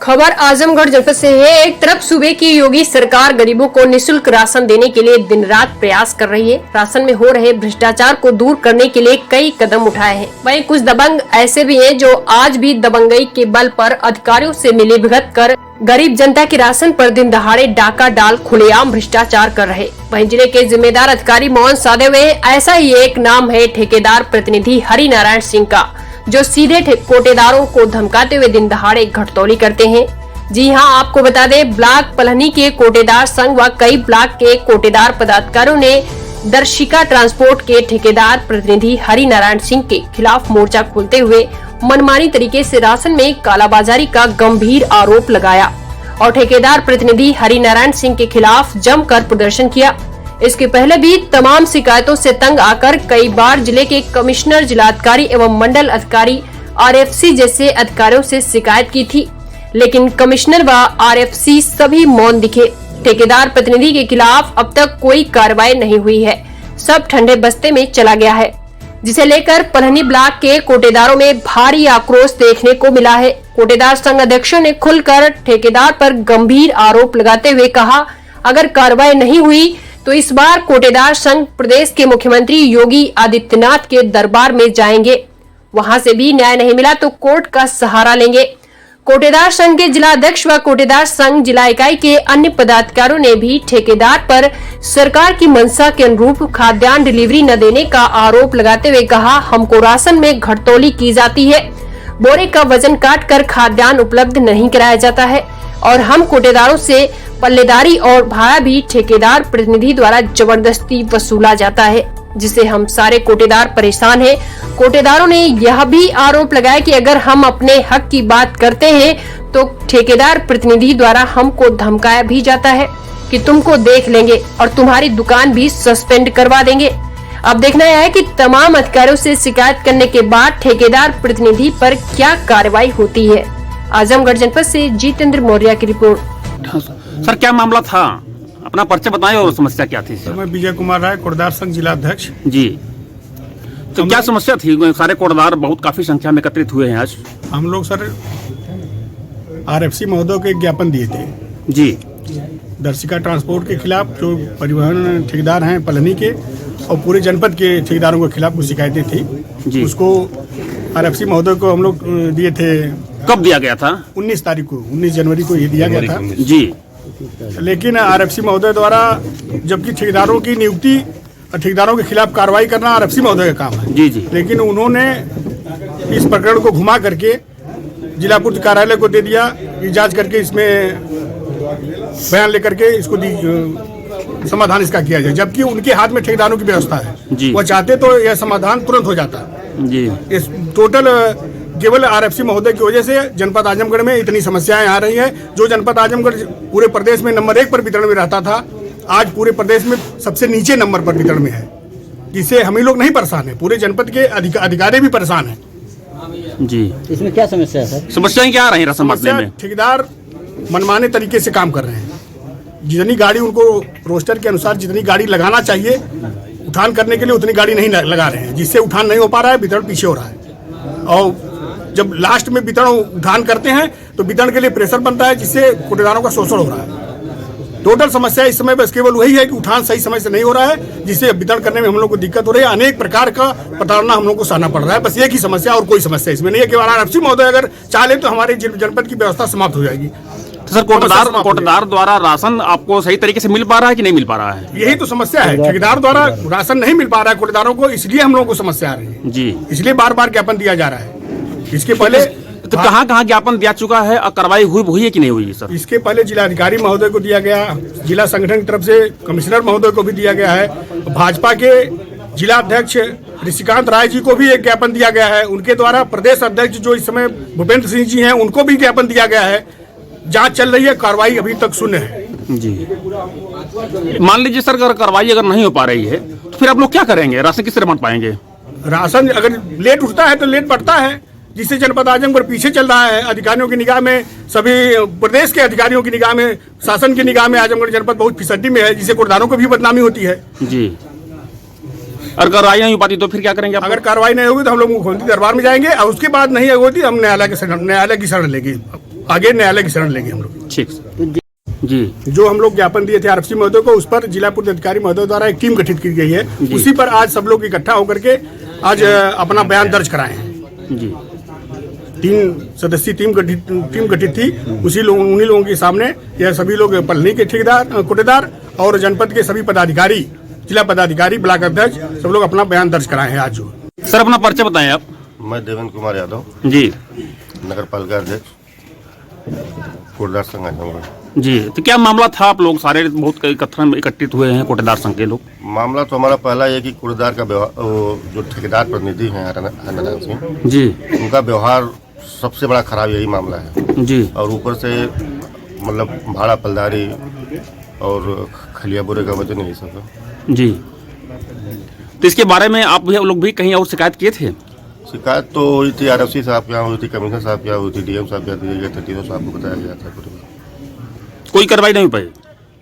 खबर आजमगढ़ जनपद से है। एक तरफ सूबे की योगी सरकार गरीबों को निःशुल्क राशन देने के लिए दिन रात प्रयास कर रही है। राशन में हो रहे भ्रष्टाचार को दूर करने के लिए कई कदम उठाए हैं। वहीं कुछ दबंग ऐसे भी हैं जो आज भी दबंगई के बल पर अधिकारियों से मिलीभगत कर गरीब जनता के राशन पर दिन दहाड़े डाका डाल खुलेआम भ्रष्टाचार कर रहे। वहीं जिले के जिम्मेदार अधिकारी मौन साधे हुए। ऐसा ही एक नाम है ठेकेदार प्रतिनिधि हरि नारायण सिंह का, जो सीधे कोटेदारों को धमकाते हुए दिन दहाड़े घटतौली करते हैं। जी हां, आपको बता दें, ब्लॉक पलहनी के कोटेदार संघ व कई ब्लॉक के कोटेदार पदाधिकारियों ने दर्शिका ट्रांसपोर्ट के ठेकेदार प्रतिनिधि हरि नारायण सिंह के खिलाफ मोर्चा खोलते हुए मनमानी तरीके से राशन में कालाबाजारी का गंभीर आरोप लगाया और ठेकेदार प्रतिनिधि हरि नारायण सिंह के खिलाफ जमकर प्रदर्शन किया। इसके पहले भी तमाम शिकायतों से तंग आकर कई बार जिले के कमिश्नर, जिलाधिकारी एवं मंडल अधिकारी आरएफसी जैसे अधिकारियों से शिकायत की थी, लेकिन कमिश्नर व आरएफसी सभी मौन दिखे। ठेकेदार प्रतिनिधि के खिलाफ अब तक कोई कार्रवाई नहीं हुई है, सब ठंडे बस्ते में चला गया है, जिसे लेकर पलहनी ब्लॉक के कोटेदारों में भारी आक्रोश देखने को मिला है। कोटेदार संघ अध्यक्षों ने खुलकर ठेकेदार पर गंभीर आरोप लगाते हुए कहा, अगर कार्रवाई नहीं हुई तो इस बार कोटेदार संघ प्रदेश के मुख्यमंत्री योगी आदित्यनाथ के दरबार में जाएंगे। वहां से भी न्याय नहीं मिला तो कोर्ट का सहारा लेंगे। कोटेदार संघ के जिला अध्यक्ष व कोटेदार संघ जिला इकाई के अन्य पदाधिकारियों ने भी ठेकेदार पर सरकार की मंशा के अनुरूप खाद्यान्न डिलीवरी न देने का आरोप लगाते हुए कहा, हमको राशन में घटतौली की जाती है, बोरे का वजन काट कर खाद्यान्न उपलब्ध नहीं कराया जाता है और हम कोटेदारों से पल्लेदारी और भाड़ा भी ठेकेदार प्रतिनिधि द्वारा जबरदस्ती वसूला जाता है, जिससे हम सारे कोटेदार परेशान हैं। कोटेदारों ने यह भी आरोप लगाया कि अगर हम अपने हक की बात करते हैं तो ठेकेदार प्रतिनिधि द्वारा हमको धमकाया भी जाता है कि तुमको देख लेंगे और तुम्हारी दुकान भी सस्पेंड करवा देंगे। अब देखना यह है कि तमाम अधिकारियों से शिकायत करने के बाद ठेकेदार प्रतिनिधि पर क्या कार्रवाई होती है। आजमगढ़ जनपद से जितेंद्र मौर्य की रिपोर्ट। सर, क्या मामला था? अपना परिचय बताएं और समस्या क्या थी सर? मैं विजय कुमार राय, कोटेदार संघ जिला अध्यक्ष। जी, तो क्या समस्या थी? सारे कोटेदार बहुत काफी संख्या में एकत्रित हुए हैं आज। हम लोग सर आरएफसी महोदय को एक ज्ञापन दिए थे जी, दर्शिका ट्रांसपोर्ट के खिलाफ, जो परिवहन ठेकेदार हैं पलहनी के और पूरे जनपद के ठेकेदारों के खिलाफ कुछ शिकायतें थी जी। उसको आरएफसी महोदय को हम लोग दिए थे। कब दिया गया था? 19 तारीख को, 19 जनवरी को ये दिया गया था जी। लेकिन आरएफसी महोदय द्वारा, जबकि ठेकेदारों की नियुक्ति और ठेकेदारों के खिलाफ कार्रवाई करना आरएफसी महोदय का काम है जी जी, लेकिन उन्होंने इस प्रकरण को घुमा करके जिला पूर्त कार्यालय को दे दिया कि जांच करके इसमें बयान लेकर के इसको समाधान इसका किया जाए, जबकि उनके हाथ में ठेकेदारों की व्यवस्था है। वो चाहते तो यह समाधान तुरंत हो जाता जी। इस टोटल केवल आरएफसी महोदय की वजह से जनपद आजमगढ़ में इतनी समस्याएं आ रही हैं। जो जनपद आजमगढ़ पूरे प्रदेश में नंबर 1 पर वितरण में रहता था, आज पूरे प्रदेश में सबसे नीचे नंबर पर वितरण में है, जिससे हम ही लोग नहीं परेशान है, पूरे जनपद के अधिकारी भी परेशान है जी। इसमें क्या समस्या है सर? समस्याएं क्या आ रही है राशन बांटने में? ठेकेदार मनमाने तरीके से काम कर रहे हैं। जितनी गाड़ी उनको रोस्टर के अनुसार जितनी गाड़ी लगाना चाहिए उठान करने के लिए उतनी गाड़ी नहीं लगा रहे हैं, जिससे उठान नहीं हो पा रहा है, वितरण पीछे हो रहा है। और जब लास्ट में वितरण उठान करते हैं तो वितरण के लिए प्रेशर बनता है, जिससे कोटेदारों का शोषण हो रहा है। टोटल समस्या इस समय बस केवल वही है कि उठान सही समय से नहीं हो रहा है, जिससे वितरण करने में हम लोग को दिक्कत हो रही है। अनेक प्रकार का प्रताड़ना हम लोग को सहना पड़ रहा है। बस एक ही समस्या और कोई समस्या इसमें नहीं है कि आरएफसी महोदय अगर चाहे तो हमारे जनपद की व्यवस्था समाप्त हो जाएगी। तो सर, कोटेदार द्वारा राशन आपको सही तरीके से मिल पा रहा है कि नहीं मिल पा रहा है? यही तो समस्या है, ठेकेदार द्वारा राशन नहीं मिल पा रहा है कोटेदारों को, इसलिए हम लोग को समस्या आ रही है जी। इसलिए बार बार ज्ञापन दिया जा रहा है। इसके पहले तो कहाँ ज्ञापन दिया चुका है और कार्रवाई हुई है कि नहीं हुई सर? इसके पहले जिलाधिकारी महोदय को दिया गया, जिला संगठन की तरफ से कमिश्नर महोदय को भी दिया गया है, भाजपा के जिला अध्यक्ष ऋषिकांत राय जी को भी एक ज्ञापन दिया गया है, उनके द्वारा प्रदेश अध्यक्ष जो इस समय भूपेंद्र सिंह जी हैं उनको भी ज्ञापन दिया गया है। जांच चल रही है, कार्रवाई अभी तक शून्य है जी। मान लीजिए सर, अगर कार्रवाई अगर नहीं हो पा रही है तो फिर आप लोग क्या करेंगे? राशन किस तरह बांट पाएंगे? राशन अगर लेट उठता है तो लेट बढ़ता है, जिससे जनपद आजमगढ़ पीछे चल रहा है। अधिकारियों की निगाह में, सभी प्रदेश के अधिकारियों की निगाह में, शासन की निगाह में आजमगढ़ जनपद बहुत फिसड्डी में है, जिससे कोटेदारों को भी बदनामी होती है जी। अगर कार्रवाई नहीं हो पाती तो फिर क्या करेंगे? अगर कार्रवाई नहीं होगी तो हम लोग मुख्यमंत्री दरबार में जाएंगे और उसके बाद नहीं होगी हम न्यायालय की शरण लेंगे। आगे न्यायालय की शरण लेंगे हम लोग। ठीक सर। जी जो हम लोग ज्ञापन दिए थे आरएफसी महोदय को, उस पर जिला पूर्व अधिकारी महोदय द्वारा एक टीम गठित की गई है, उसी पर आज सब लोग इकट्ठा होकर के आज अपना बयान दर्ज कराए हैं। जी 3 सदस्यीय टीम गठित थी, उन्हीं लोगों के सामने यह सभी लोग पलनी के ठेकेदार कोटेदार और जनपद के सभी पदाधिकारी, जिला पदाधिकारी, ब्लॉक अध्यक्ष सब लोग अपना बयान दर्ज कराए हैं आज। जो सर अपना परिचय बताएं आप। मैं देवेंद्र कुमार यादव, जी नगर पालिका अध्यक्ष, कोटेदार संघ आजमगढ़। जी, तो क्या मामला था? आप लोग सारे बहुत एकत्रित हुए हैं कोटेदार संघ के लोग। मामला तो हमारा पहला ये कि कोटेदार का जो ठेकेदार प्रतिनिधि हैं हरनारायण सिंह जी, उनका व्यवहार सबसे बड़ा खराब यही मामला है जी। और ऊपर से मतलब भाड़ा पलदारी और खलिया बुरे का वजन यही सब है। जी, तो इसके बारे में आप भी लोग भी कहीं और शिकायत किए थे? शिकायत तो हुई थी, आरएफसी साहब के यहाँ हुई थी, कमिश्नर साहब के यहाँ हुई थी, डीएम साहब के यहाँ दिया गया था, तीनों साहब को बताया गया था। कोई कार्रवाई नहीं हो पाई?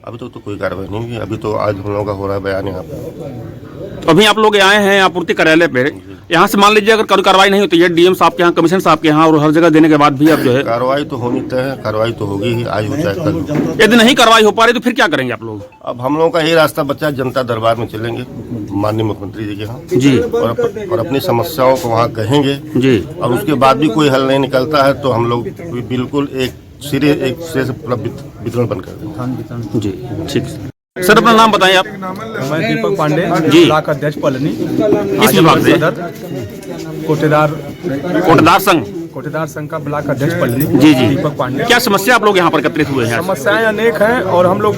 अभी तक तो कोई कार्रवाई नहीं हुई। अभी तो आज हम लोगों का हो रहा है बयान यहाँ पे। तो अभी आप लोग आए हैं आपूर्ति कार्यालय पे, यहाँ से मान लीजिए अगर कोई कार्रवाई नहीं होती है डीएम साहब के यहाँ, कमिश्नर साहब के यहाँ और हर जगह देने के बाद भी अब जो है कार्रवाई तो होनी तय है, कार्रवाई तो होगी ही, आज हो चाहे कल। यदि नहीं कार्रवाई हो पा रही तो फिर क्या करेंगे आप लोग? अब हम लोगों का यही रास्ता बचा, जनता दरबार में चलेंगे माननीय मुख्यमंत्री जी के यहाँ जी, और अपनी समस्याओं को वहाँ कहेंगे जी। और उसके बाद भी कोई हल नहीं निकलता है तो हम लोग बिल्कुल एक सिरे से वितरण बंद कर देंगे। जी, ठीक। सर अपना नाम बताएं आप। मैं दीपक पांडे, जी। ब्लॉक अध्यक्ष पलनी, किस विभाग से? कोटेदार संघ का ब्लॉक अध्यक्ष पलनी। जी जी, दीपक पांडे। क्या समस्या आप लोग यहाँ पर एकत्रित हुए हैं? समस्याएं अनेक हैं और हम लोग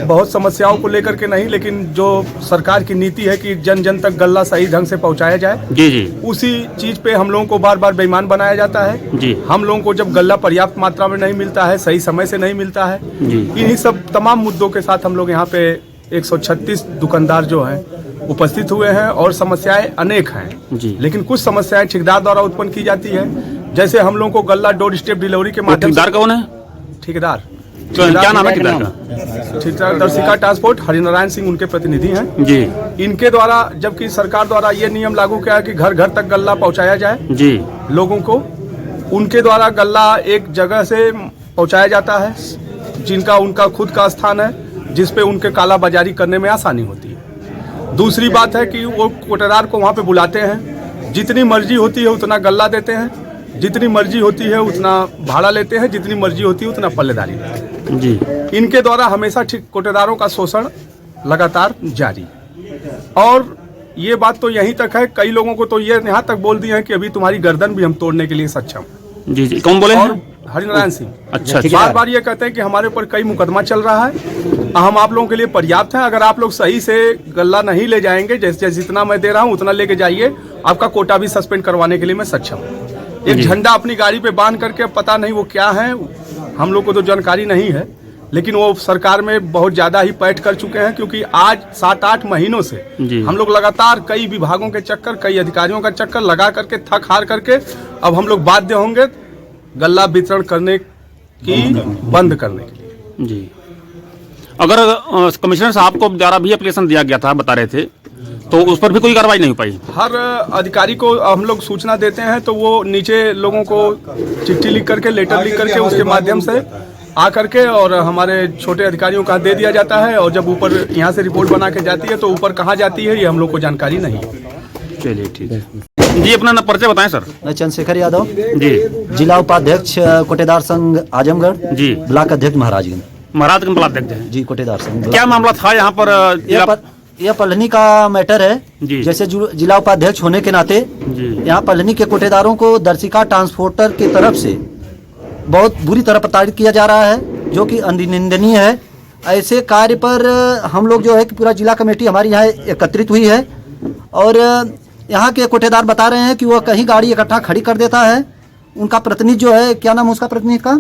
बहुत समस्याओं को लेकर के नहीं, लेकिन जो सरकार की नीति है कि जन जन तक गल्ला सही ढंग से पहुँचाया जाए, जी जी, उसी चीज पे हम लोगों को बार बार बेईमान बनाया जाता है। जी। हम लोगों को जब गल्ला पर्याप्त मात्रा में नहीं मिलता है, सही समय से नहीं मिलता है, जी। इन्हीं सब तमाम मुद्दों के साथ हम लोग यहाँ पे 136 दुकानदार जो हैं उपस्थित हुए हैं और समस्याएं अनेक हैं जी। लेकिन कुछ समस्याएं ठेकेदार द्वारा उत्पन्न की जाती है। जैसे हम लोगों को गल्ला डोर स्टेप डिलीवरी के माध्यम से। ठेकेदार कौन है? ठेकेदार क्या नाम है ठेकेदार का? ठेकेदार दर्शिका ट्रांसपोर्ट हरिनारायण सिंह उनके प्रतिनिधि हैं जी। इनके द्वारा, जबकि सरकार द्वारा ये नियम लागू किया है कि घर घर तक गल्ला पहुंचाया जाए जी, लोगों को, उनके द्वारा गल्ला एक जगह से पहुंचाया जाता है जिनका उनका खुद का स्थान है, जिसपे उनके काला बाजारी करने में आसानी होती है। दूसरी बात है कि वो कोटेदार को वहाँ पे बुलाते हैं, जितनी मर्जी होती है उतना गल्ला देते हैं, जितनी मर्जी होती है उतना भाड़ा लेते हैं, जितनी मर्जी होती है उतना पल्लेदारी लेते हैं जी। इनके द्वारा हमेशा ठीक कोटेदारों का शोषण लगातार जारी। और ये बात तो यहीं तक है, कई लोगों को तो ये यहाँ तक बोल दिए हैं कि अभी तुम्हारी गर्दन भी हम तोड़ने के लिए सक्षम। जी जी, कौन बोले? और हरिनारायण सिंह अच्छा, बार बार ये कहते हैं कि हमारे ऊपर कई मुकदमा चल रहा है, हम आप लोगों के लिए पर्याप्त हैं, अगर आप लोग सही से गल्ला नहीं ले जाएंगे, जैसे जितना मैं दे रहा हूँ उतना लेके जाइए, आपका कोटा भी सस्पेंड करवाने के लिए मैं सक्षम हूँ। एक झंडा अपनी गाड़ी पे बांध करके, पता नहीं वो क्या है, हम लोग को तो जानकारी नहीं है, लेकिन वो सरकार में बहुत ज्यादा ही पैठ कर चुके हैं, क्योंकि आज 7-8 महीनों से हम लोग लगातार कई विभागों के चक्कर, कई अधिकारियों का चक्कर लगा करके, थक हार करके अब हम लोग बाध्य होंगे गल्ला वितरण करने की बंद करने के लिए। जी। अगर कमिश्नर साहब को द्वारा भी एप्लीकेशन दिया गया था, बता रहे थे, तो उस पर भी कोई कार्रवाई नहीं हो पाई? हर अधिकारी को हम लोग सूचना देते हैं तो वो नीचे लोगों को चिट्ठी लिख करके, लेटर लिख करके, उसके माध्यम से आ करके और हमारे छोटे अधिकारियों का दे दिया जाता है, और जब ऊपर यहाँ से रिपोर्ट बना के जाती है तो ऊपर कहाँ जाती है ये हम लोग को जानकारी नहीं है। चलिए ठीक है जी। अपना परिचय बताएं सर। मैं चंद्रशेखर यादव जी, जिला उपाध्यक्ष कोटेदार संघ आजमगढ़ जी, ब्लॉक अध्यक्ष महाराजगंज ब्लॉक अध्यक्ष हैं जी। कोटेदार संघ क्या मामला था यहाँ पर? यह पलनी का मैटर है जी। जैसे जिला उपाध्यक्ष होने के नाते यहाँ पलनी के कोटेदारों को दर्शिका ट्रांसपोर्टर की तरफ से बहुत बुरी तरह प्रताड़ित किया जा रहा है, जो कि निंदनीय है। ऐसे कार्य पर हम लोग जो है कि पूरा जिला कमेटी हमारी यहाँ एकत्रित हुई है, और यहाँ के कोटेदार बता रहे हैं कि वह कहीं गाड़ी इकट्ठा खड़ी कर देता है। उनका प्रतिनिधि जो है, क्या नाम है उसका प्रतिनिधि का?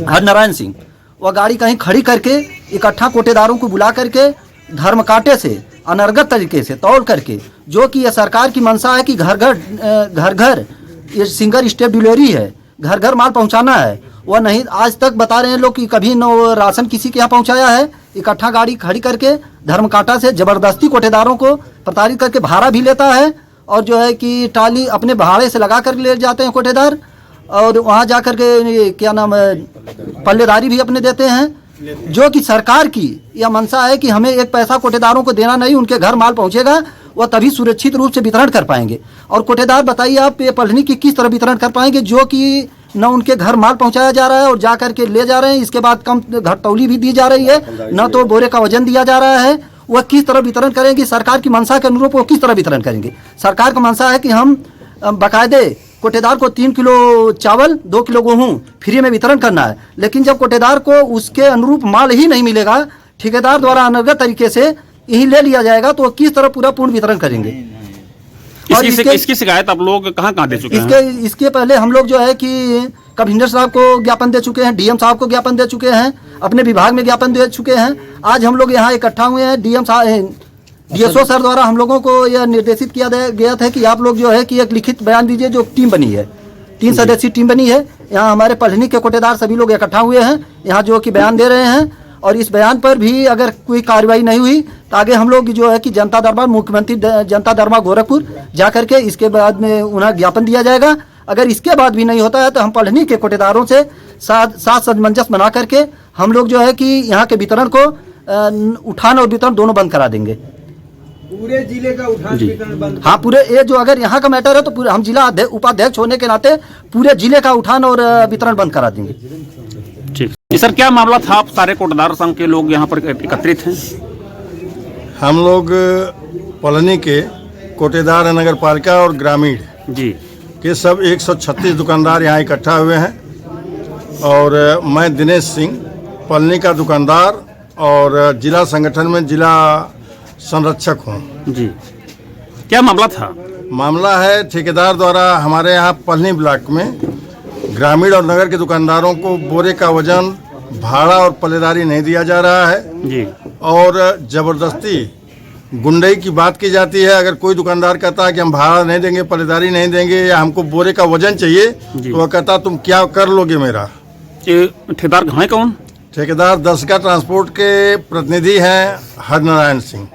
हरनारायण सिंह। वह गाड़ी कहीं खड़ी करके इकट्ठा कोटेदारों को बुला करके धर्म कांटे से अनर्गत तरीके से तोड़ करके, जो कि यह सरकार की मंशा है कि घर घर ये सिंगल स्टेप डिलीवरी है, घर घर माल पहुंचाना है, वह नहीं। आज तक बता रहे हैं लोग कि कभी न राशन किसी के यहाँ पहुंचाया है। इकट्ठा गाड़ी खड़ी करके धर्म कांटा से जबरदस्ती कोटेदारों को प्रताड़ित करके भाड़ा भी लेता है, और जो है कि टाली अपने भाड़े से लगा कर ले जाते हैं कोटेदार, और वहाँ जा कर के क्या नाम है पल्लेदारी भी अपने देते हैं, जो कि सरकार की यह मंशा है कि हमें एक पैसा कोटेदारों को देना नहीं, उनके घर माल पहुँचेगा वह तभी सुरक्षित रूप से वितरण कर पाएंगे। और कोटेदार बताइए आप ये पलनी की किस तरह वितरण कर पाएंगे, जो कि न उनके घर माल पहुंचाया जा रहा है और जा करके ले जा रहे हैं, इसके बाद कम घटतौली भी दी जा रही है, न तो बोरे का वजन दिया जा रहा है। वह किस तरह वितरण करेंगे, सरकार की मंशा के अनुरूप वो किस तरह वितरण करेंगे। सरकार का मंशा है कि हम बाकायदे कोटेदार को 3 किलो चावल 2 किलो गेहूँ फ्री में वितरण करना है, लेकिन जब कोटेदार को उसके अनुरूप माल ही नहीं मिलेगा, ठेकेदार द्वारा अनर्गत तरीके से यही ले लिया जाएगा, तो किस तरह पूरा पूर्ण वितरण करेंगे। और इसकी शिकायत आप लोग कहाँ दे चुके हैं? इसके पहले हम लोग जो है कि कमिश्नर साहब को ज्ञापन दे चुके हैं, डीएम साहब को ज्ञापन दे चुके हैं, अपने विभाग में ज्ञापन दे चुके हैं। आज हम लोग यहाँ इकट्ठा हुए हैं, डीएसओ सर द्वारा हम लोगों को यह निर्देशित किया गया था कि आप लोग जो है कि एक लिखित बयान दीजिए। जो टीम बनी है, 3 सदस्यीय टीम बनी है, यहाँ हमारे पलनी के कोटेदार सभी लोग इकट्ठा हुए हैं यहाँ, जो कि बयान दे रहे हैं। और इस बयान पर भी अगर कोई कार्रवाई नहीं हुई तो आगे हम लोग जो है कि जनता दरबार, मुख्यमंत्री जनता दरबार गोरखपुर जा करके इसके बाद में उन्हें ज्ञापन दिया जाएगा। अगर इसके बाद भी नहीं होता है तो हम पलनी के कोटेदारों से साथ सामंजस्य बना करके हम लोग जो है कि यहाँ के वितरण को उठान और वितरण दोनों बंद करा देंगे। पूरे जिले का उठान वितरण बंद? हाँ, पूरे ये जो अगर यहाँ का मैटर है तो पूरे हम जिला उपाध्यक्ष होने के नाते पूरे जिले का उठान और वितरण बंद करा देंगे। ठीक जी सर, क्या मामला था? आप सारे कोटेदार संघ के लोग यहाँ पर एकत्रित हैं। हम लोग पलनी के कोटेदार नगर पालिका और ग्रामीण जी के सब 136 दुकानदार यहाँ इकट्ठा हुए हैं। और मैं दिनेश सिंह पलनी का दुकानदार और जिला संगठन में जिला संरक्षक हूँ। जी, क्या मामला था? मामला है ठेकेदार द्वारा हमारे यहाँ पलनी ब्लॉक में ग्रामीण और नगर के दुकानदारों को बोरे का वजन, भाड़ा और पल्लेदारी नहीं दिया जा रहा है जी। और ज़बरदस्ती गुंडई की बात की जाती है। अगर कोई दुकानदार कहता है कि हम भाड़ा नहीं देंगे, पल्लेदारी नहीं देंगे या हमको बोरे का वजन चाहिए, तो वह कहता तुम क्या कर लोगे मेरा। ये ठेकेदार हैं कौन? ठेकेदार दसका ट्रांसपोर्ट के प्रतिनिधि हैं हरनारायण सिंह।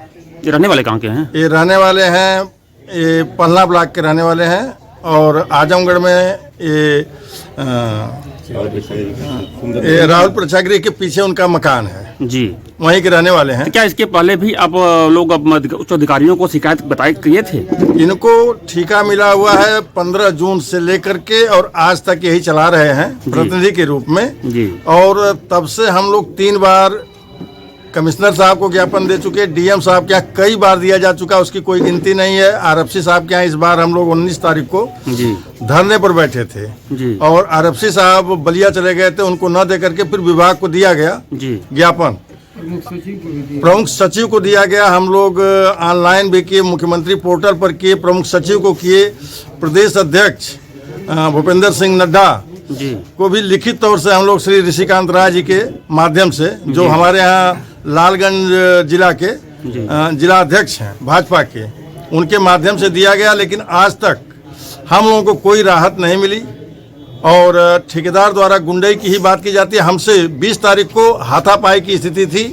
ये रहने वाले कहाँ के हैं? ये रहने वाले हैं, ये पलना ब्लॉक के रहने वाले हैं और आजमगढ़ में ये राहुल प्रेक्षागृह के पीछे उनका मकान है जी, वहीं के रहने वाले हैं। तो क्या इसके पहले भी आप लोग उच्च अधिकारियों को शिकायत किए थे? इनको ठेका मिला हुआ है 15 जून से लेकर के और आज तक यही चला रहे हैं प्रतिनिधि के रूप में जी। और तब से हम लोग 3 बार कमिश्नर साहब को ज्ञापन दे चुके, डीएम साहब के यहाँ कई बार दिया जा चुका, उसकी कोई गिनती नहीं है। आरएफसी साहब के यहाँ इस बार हम लोग 19 तारीख को जी धरने पर बैठे थे जी। और आरएफसी साहब बलिया चले गए थे, उनको न दे करके फिर विभाग को दिया गया जी ज्ञापन, प्रमुख सचिव को दिया गया। हम लोग ऑनलाइन भी किए, मुख्यमंत्री पोर्टल पर किए, प्रमुख सचिव को किए, प्रदेश अध्यक्ष भूपेंद्र सिंह नड्डा जी को भी लिखित तौर से हम लोग श्री ऋषिकांत राय जी के माध्यम से, जो हमारे यहाँ लालगंज जिला के जिला अध्यक्ष हैं भाजपा के, उनके माध्यम से दिया गया। लेकिन आज तक हम लोगों को कोई राहत नहीं मिली और ठेकेदार द्वारा गुंडई की ही बात की जाती है। हमसे 20 तारीख को हाथापाई की स्थिति थी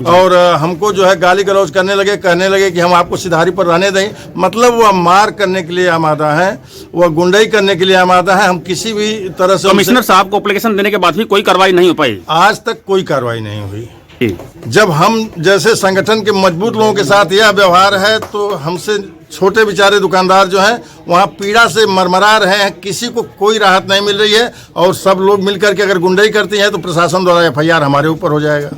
और हमको जो है गाली गलौज करने लगे, कहने लगे कि हम आपको सिधारी पर रहने दें। मतलब वह मार करने के लिए आमादा है, वह गुंडई करने के लिए आमादा है। हम किसी भी तरह से कमिश्नर साहब को एप्लीकेशन देने के बाद भी कोई कार्रवाई नहीं हो पाई? आज तक कोई कार्रवाई नहीं हुई। जब हम जैसे संगठन के मजबूत लोगों के साथ यह व्यवहार है तो हमसे छोटे बेचारे दुकानदार जो हैं वहाँ पीड़ा से मरमरा रहे हैं, किसी को कोई राहत नहीं मिल रही है। और सब लोग मिलकर के अगर गुंडई करती हैं तो प्रशासन द्वारा FIR हमारे ऊपर हो जाएगा।